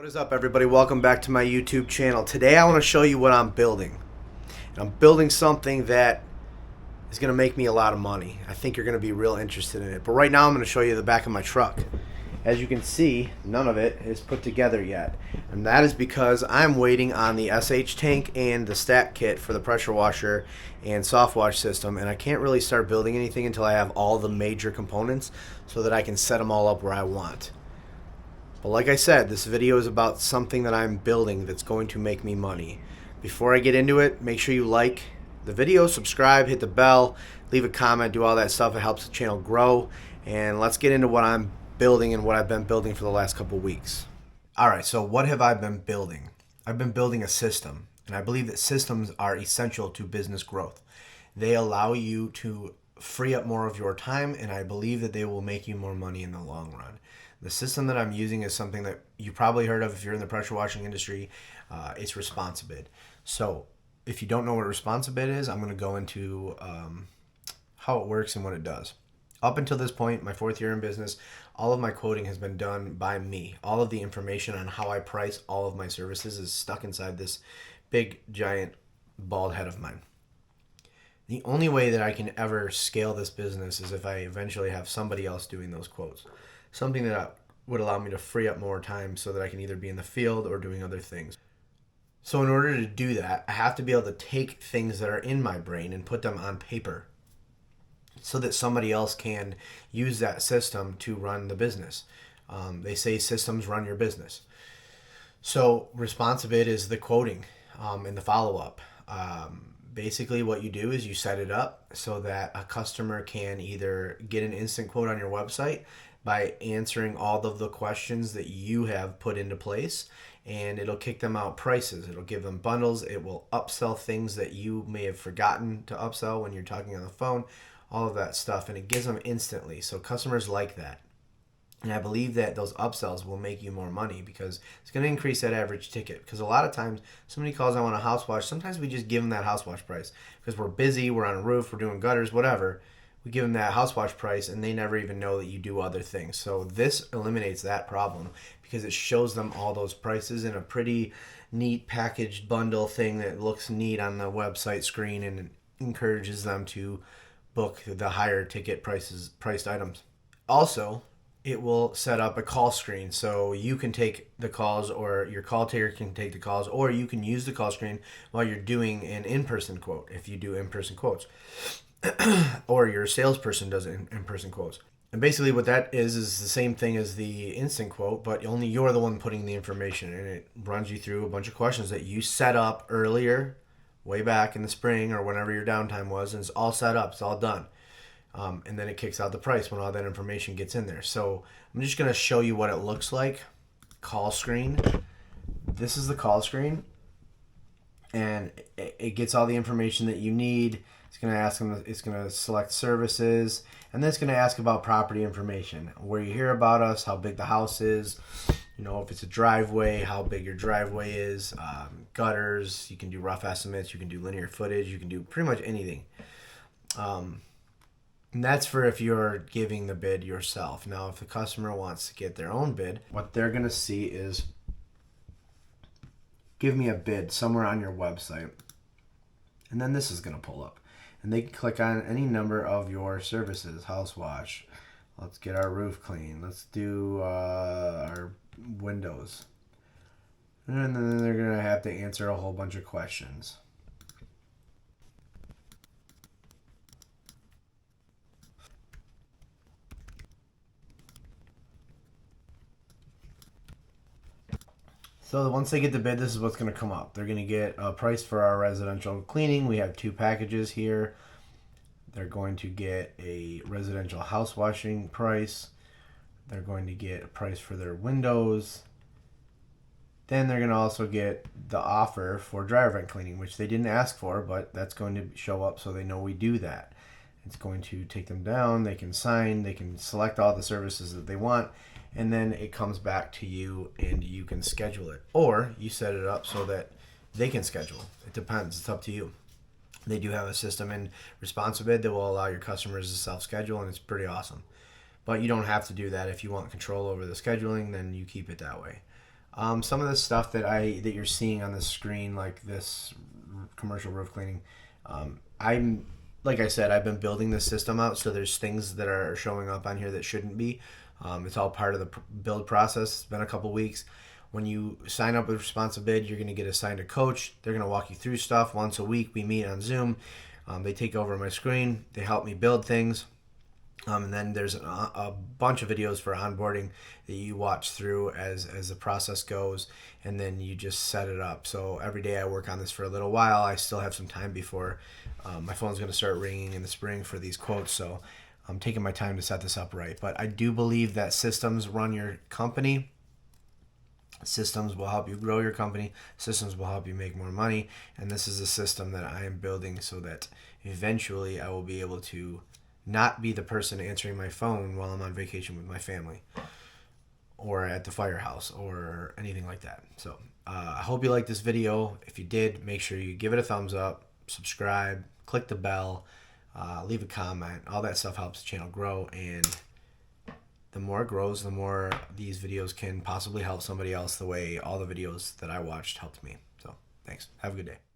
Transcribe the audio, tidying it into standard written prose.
What is up, everybody? Welcome back to my YouTube channel. Today I want to show you what I'm building. And I'm building something that is going to make me a lot of money. I think you're going to be real interested in it. But right now I'm going to show you the back of my truck. As you can see, none of it is put together yet. And that is because I'm waiting on the SH tank and the stat kit for the pressure washer and soft wash system. And I can't really start building anything until I have all the major components so that I can set them all up where I want. But like I said, this video is about something that I'm building that's going to make me money. Before I get into it, make sure you like the video, subscribe, hit the bell, leave a comment, do all that stuff. It helps the channel grow. And let's get into what I'm building and what I've been building for the last couple weeks. Alright, so what have I been building? I've been building a system. And I believe that systems are essential to business growth. They allow you to free up more of your time, and I believe that they will make you more money in the long run. The system that I'm using is something that you probably heard of if you're in the pressure washing industry. It's Responsibid. So if you don't know what Responsibid is, I'm going to go into how it works and what it does. Up until this point, my 4th year in business, all of my quoting has been done by me. All of the information on how I price all of my services is stuck inside this big, giant, bald head of mine. The only way that I can ever scale this business is if I eventually have somebody else doing those quotes. Something that would allow me to free up more time so that I can either be in the field or doing other things. So in order to do that, I have to be able to take things that are in my brain and put them on paper so that somebody else can use that system to run the business. They say systems run your business. So Responsibid is the quoting and the follow-up. Basically what you do is you set it up so that a customer can either get an instant quote on your website by answering all of the questions that you have put into place, and it'll kick them out prices. It'll give them bundles. It will upsell things that you may have forgotten to upsell when you're talking on the phone, all of that stuff, and it gives them instantly. So customers like that. And I believe that those upsells will make you more money because it's going to increase that average ticket. Because a lot of times somebody calls, I want a house wash. Sometimes we just give them that house wash price because we're busy, we're on a roof, we're doing gutters, whatever. We give them that house wash price and they never even know that you do other things. So this eliminates that problem because it shows them all those prices in a pretty neat packaged bundle thing that looks neat on the website screen and encourages them to book the higher ticket priced items. Also, it will set up a call screen so you can take the calls, or your call taker can take the calls, or you can use the call screen while you're doing an in-person quote if you do in-person quotes. Or your salesperson does in-person quotes. And basically what that is the same thing as the instant quote, but only you're the one putting the information, and it runs you through a bunch of questions that you set up earlier, way back in the spring or whenever your downtime was, and it's all set up, it's all done. And then it kicks out the price when all that information gets in there. So I'm just going to show you what it looks like. Call screen. This is the call screen, and it gets all the information that you need. It's going to ask them. It's going to select services, and then it's going to ask about property information, where you hear about us, how big the house is, if it's a driveway, how big your driveway is, gutters. You can do rough estimates. You can do linear footage. You can do pretty much anything. And that's for if you're giving the bid yourself. Now, if the customer wants to get their own bid, what they're going to see is, give me a bid somewhere on your website. And then this is going to pull up. And they can click on any number of your services. House wash. Let's get our roof clean. Let's do our windows. And then they're going to have to answer a whole bunch of questions. So once they get the bid, this is what's going to come up. They're going to get a price for our residential cleaning. We have 2 packages here. They're going to get a residential house washing price. They're going to get a price for their windows. Then they're going to also get the offer for dryer vent cleaning, which they didn't ask for, but that's going to show up so they know we do that. It's going to take them down. They can sign. They can select all the services that they want. And then it comes back to you and you can schedule it. Or you set it up so that they can schedule. It depends. It's up to you. They do have a system in Responsibid that will allow your customers to self-schedule, and it's pretty awesome. But you don't have to do that. If you want control over the scheduling, then you keep it that way. Some of the stuff that you're seeing on the screen, like this commercial roof cleaning, I'm like I said, I've been building this system out, so there's things that are showing up on here that shouldn't be. It's all part of the build process. It's been a couple weeks. When you sign up with Responsive Bid, you're going to get assigned a coach. They're going to walk you through stuff once a week. We meet on Zoom. They take over my screen. They help me build things. And then there's a bunch of videos for onboarding that you watch through as the process goes, and then you just set it up. So every day I work on this for a little while. I still have some time before my phone's going to start ringing in the spring for these quotes. So I'm taking my time to set this up right. But I do believe that systems run your company. Systems will help you grow your company. Systems will help you make more money. And this is a system that I am building so that eventually I will be able to not be the person answering my phone while I'm on vacation with my family or at the firehouse or anything like that. So I hope you liked this video. If you did, make sure you give it a thumbs up, subscribe, click the bell, leave a comment. All that stuff helps the channel grow, and the more it grows, the more these videos can possibly help somebody else the way all the videos that I watched helped me. So thanks. Have a good day.